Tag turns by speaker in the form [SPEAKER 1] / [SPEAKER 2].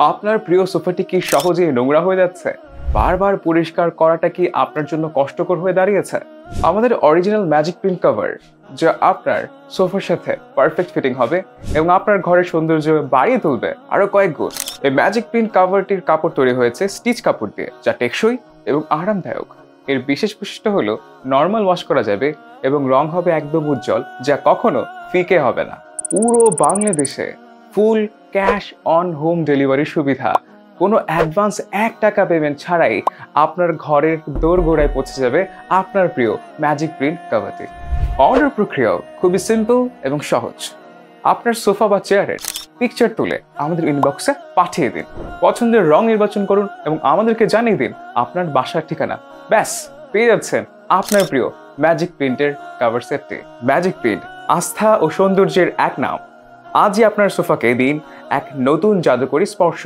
[SPEAKER 1] আপনার প্রিয় সোফাটি কি সহজেই নোংরা হয়ে যাচ্ছে? বারবার পরিষ্কার করাটা কি আপনার জন্য কষ্টকর হয়ে দাঁড়িয়েছে? আমাদের অরিজিনাল ম্যাজিক প্রিন্ট কভার, যা আপনার সোফার সাথে পারফেক্ট ফিটিং হবে এবং আপনার ঘরের সৌন্দর্য বাড়িয়ে তুলবে আরো কয়েক গুণ। এই ম্যাজিক প্রিন্ট কভারটির কাপড় তৈরি হয়েছে স্টিচ কাপড় দিয়ে, যা টেকসই এবং আরামদায়ক। এর বিশেষ বৈশিষ্ট্য হলো নর্মাল ওয়াশ করা যাবে এবং রং হবে একদম উজ্জ্বল, যা কখনো ফিকে হবে না। পুরো বাংলাদেশে ফুল ক্যাশ অন হোম ডেলিভারির সুবিধা। কোনো অ্যাডভান্স ৳1 পেমেন্ট ছাড়াই আপনার ঘরের দোরগোড়ায় পৌঁছে যাবে আপনার প্রিয় ম্যাজিক প্রিন্ট কভারটি। অর্ডার প্রক্রিয়াও খুবই সিম্পল এবং সহজ। আপনার সোফা বা চেয়ারের পিকচার তুলে আমাদের ইনবক্সে পাঠিয়ে দিন, পছন্দের রং নির্বাচন করুন এবং আমাদেরকে জানিয়ে দিন আপনার বাসার ঠিকানা। ব্যাস, পেয়ে যাচ্ছেন আপনার প্রিয় ম্যাজিক প্রিন্টের কভার সেটটি। ম্যাজিক প্রিন্ট, আস্থা ও সৌন্দর্যের এক নাম। আজই আপনার সোফাকে দিন এক নতুন জাদুকরী স্পর্শ।